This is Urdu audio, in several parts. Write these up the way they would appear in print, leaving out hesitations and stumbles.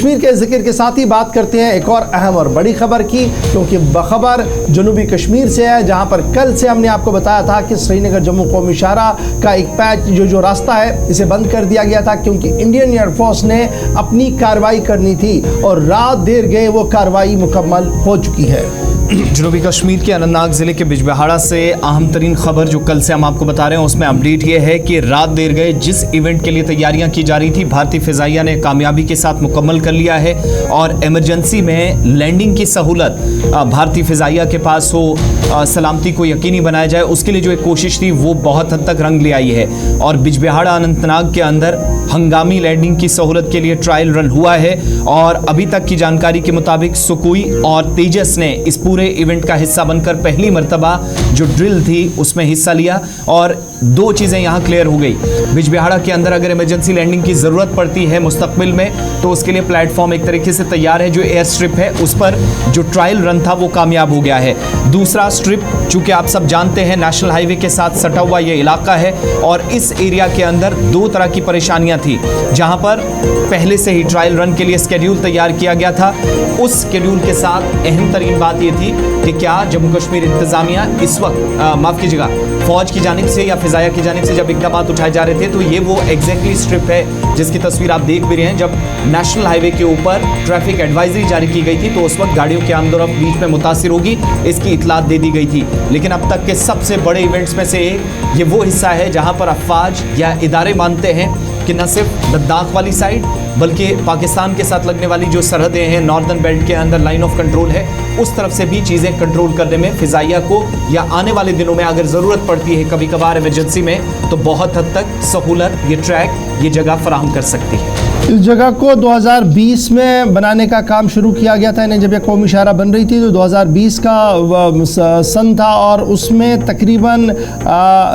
کشمیر کے ذکر کے ساتھ ہی بات کرتے ہیں ایک اور اہم اور بڑی خبر کی، کیونکہ بخبر جنوبی کشمیر سے ہے، جہاں پر کل سے ہم نے آپ کو بتایا تھا کہ سری نگر جموں قومی شاہراہ کا ایک پیچ جو راستہ ہے اسے بند کر دیا گیا تھا، کیونکہ انڈین ایئر فورس نے اپنی کارروائی کرنی تھی اور رات دیر گئے وہ کارروائی مکمل ہو چکی ہے۔ جنوبی کشمیر کے اننت ناگ ضلع کے بجبہاڑا سے اہم ترین خبر جو کل سے ہم آپ کو بتا رہے ہیں اس میں اپڈیٹ یہ ہے کہ رات دیر گئے جس ایونٹ کے لیے تیاریاں کی جا رہی تھی بھارتی فضائیہ نے کامیابی کے ساتھ مکمل کر لیا ہے، اور ایمرجنسی میں لینڈنگ کی سہولت بھارتی فضائیہ کے پاس ہو، سلامتی کو یقینی بنایا جائے، اس کے لیے جو ایک کوشش تھی وہ بہت حد تک رنگ لے آئی ہے، اور بجبہاڑا اننت ناگ کے اندر ہنگامی لینڈنگ کی سہولت کے لیے ٹرائل رن ہوا ہے، اور ابھی تک کی جانکاری کے مطابق سکوئی اور تیجس نے اس پورے ایونٹ کا حصہ بن کر پہلی مرتبہ جو ڈرل تھی اس میں حصہ لیا، اور دو چیزیں یہاں کلیئر ہو گئی۔ بجبہاڑا کے اندر اگر ایمرجنسی لینڈنگ کی ضرورت پڑتی ہے مستقبل میں تو اس کے لیے پلیٹ فارم ایک طریقے سے تیار ہے، جو ایئر سٹرپ ہے اس پر جو ٹرائل رن تھا وہ کامیاب ہو گیا ہے۔ دوسرا سٹرپ چونکہ آپ سب جانتے ہیں نیشنل ہائی وے کے ساتھ سٹا ہوا یہ علاقہ ہے، اور اس ایریا کے اندر دو طرح کی پریشانیاں تھی، جہاں پر پہلے سے ہی ٹرائل رن کے لیے اسکیڈیول تیار کیا گیا تھا۔ اس اسکیڈیول کے ساتھ اہم ترین بات یہ تھی کہ کیا جموں کشمیر انتظامیہ اس وقت معاف کیجیے گا فوج کی جانب سے یا فضائیہ کی جانب سے جب اقدامات اٹھائے جا رہے تھے تو یہ وہ ایگزیکٹلی سٹرپ ہے جس کی تصویر آپ دیکھ بھی رہے ہیں۔ جب نیشنل ہائی وے کے اوپر ٹریفک ایڈوائزری جاری کی گئی تھی تو اس وقت گاڑیوں کے آمد و رفت بیچ میں متاثر ہوگی، اس کی اطلاع دے دی گئی تھی، لیکن اب تک کے سب سے بڑے ایونٹس میں سے ایک یہ وہ حصہ ہے جہاں پر افواج یا ادارے مانتے ہیں کہ نہ صرف لداخ والی سائڈ بلکہ پاکستان کے ساتھ لگنے والی جو سرحدیں ہیں ناردرن بیلٹ کے اندر لائن آف کنٹرول ہے، اس طرف سے بھی چیزیں کنٹرول کرنے میں فضائیہ کو یا آنے والے دنوں میں اگر ضرورت پڑتی ہے کبھی کبھار ایمرجنسی میں تو بہت حد تک سہولت یہ ٹریک یہ جگہ فراہم کر سکتی ہے۔ اس جگہ کو 2020 میں بنانے کا کام شروع کیا گیا تھا، جب یہ قومی شاہراہ بن رہی تھی تو 2020 کا سن تھا، اور اس میں تقریباً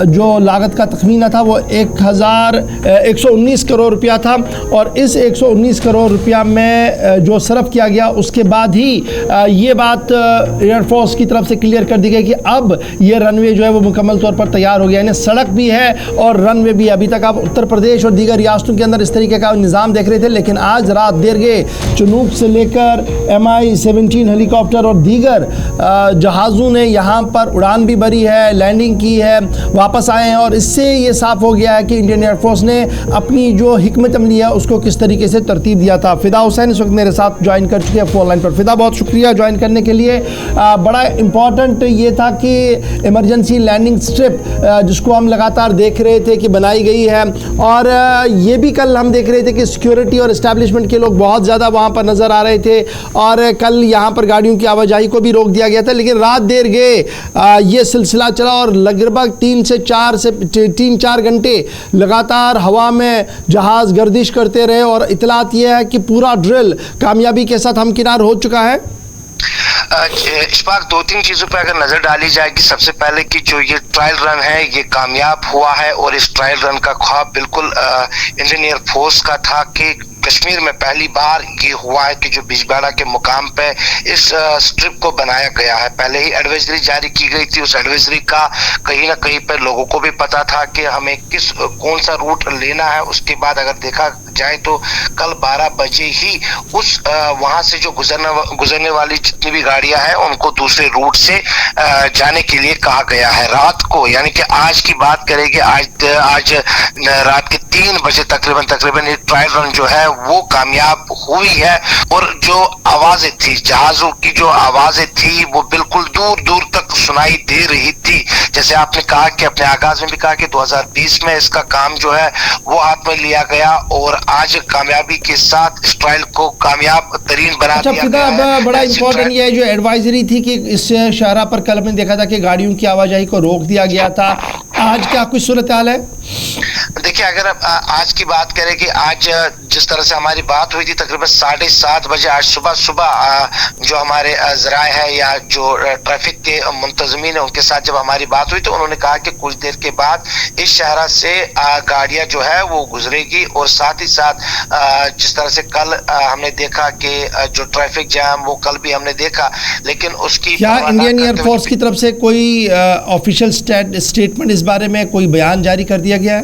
جو لاگت کا تخمینہ تھا وہ 119 کروڑ روپیہ تھا، اور اس 119 کروڑ روپیہ میں جو صرف کیا گیا اس کے بعد ہی یہ بات ایئر فورس کی طرف سے کلیئر کر دی گئی کہ اب یہ رن وے جو ہے وہ مکمل طور پر تیار ہو گیا، یعنی سڑک بھی ہے اور رن وے بھی۔ ابھی تک آپ اتر پردیش اور دیگر ریاستوں کے اندر اس طریقے کا نظام دیکھ رہے تھے، لیکن آج رات دیر گئے جنوب سے لے کر MI-17 ہیلی کاپٹر اور دیگر جہازوں نے یہاں پر اڑان بھی بھری ہے، لینڈنگ کی ہے، واپس آئے ہیں، اور اس سے یہ صاف ہو گیا ہے کہ انڈین ایئر فورس نے اپنی جو حکمت عملی ہے اس کو کس طریقے سے ترتیب دیا تھا۔ فدا حسین اس وقت میرے ساتھ جوائن کر چکے ہیں فون لائن پر۔ فدا بہت شکریہ جوائن کرنے کے لیے۔ بڑا امپورٹنٹ یہ تھا کہ ایمرجنسی لینڈنگ سٹرپ جس کو ہم لگاتار دیکھ رہے تھے کہ بنائی گئی ہے، اور یہ بھی کل ہم دیکھ رہے تھے کہ سیکیورٹی اور اسٹیبلشمنٹ کے لوگ بہت زیادہ وہاں پر نظر آ رہے تھے، اور کل یہاں پر گاڑیوں کی آواجائی کو بھی روک دیا گیا تھا، لیکن رات دیر گئے یہ سلسلہ چلا، اور لگ بھگ 3 سے 4 گھنٹے لگاتار ہوا میں جہاز گردش کرتے رہے، اور اطلاعات یہ ہے کہ پورا ڈرل کامیابی کے ساتھ ہمکنار ہو چکا ہے۔ اشفاق، 2-3 چیزوں پہ اگر نظر ڈالی جائے کہ سب سے پہلے کہ جو یہ ٹرائل رن ہے یہ کامیاب ہوا ہے، اور اس ٹرائل رن کا خواب بالکل انڈین ایئر فورس کا تھا کہ کشمیر میں پہلی بار یہ ہوا ہے کہ جو بجبہاڑا کے مقام پہ اس سٹرپ کو بنایا گیا ہے۔ پہلے ہی ایڈوائزری جاری کی گئی تھی، اس ایڈوائزری کا کہیں نہ کہیں پہ لوگوں کو بھی پتا تھا کہ ہمیں کون سا روٹ لینا ہے۔ اس کے بعد اگر دیکھا جائے تو کل 12 بجے ہی اس وہاں سے جو گزرنے والی جتنی بھی گاڑیاں ہیں ان کو دوسرے روٹ سے جانے کے لیے کہا گیا ہے۔ رات کو یعنی کہ آج کی بات کریں گے، آج رات کے 3 بجے تقریباً یہ ٹرائل رن جو ہے وہ کامیاب ہوئی ہے، اور جو آوازیں تھی جہازوں کی جو آوازیں تھی وہ بالکل دور دور تک سنائی دے رہی تھی۔ جیسے آپ نے کہا کہ اپنے آغاز میں بھی کہا کہ 2020 میں اس کا کام جو ہے وہ ہاتھ میں لیا گیا، اور آج کامیابی کے ساتھ اس ٹرائل کو کامیاب ترین بنا دیا گیا ہے۔ بڑا امپورٹنٹ یہ ہے جو ایڈوائزری تھی کہ اس شاہراہ پر کل ہم نے دیکھا تھا کہ گاڑیوں کی آواجائی کو روک دیا گیا تھا، آج کیا کچھ صورتحال ہے؟ دیکھیں، اگر آج کی بات کریں کہ آج جس طرح سے ہماری بات ہوئی تھی تقریباً 7:30 بجے آج صبح جو ہمارے ذرائع ہے یا جو ٹریفک کے منتظمین ہیں ان کے ساتھ جب ہماری بات ہوئی تو انہوں نے کہا کہ کچھ دیر کے بعد اس شاہراہ سے گاڑیاں جو ہے وہ گزرے گی، اور ساتھ ہی ساتھ جس طرح سے کل ہم نے دیکھا کہ جو ٹریفک جام وہ کل بھی ہم نے دیکھا، لیکن اس کی کیا انڈین ایئر فورس کی طرف سے کوئی آفیشیل اسٹیٹمنٹ اس بارے میں کوئی بیان جاری کر دیا گیا ہے؟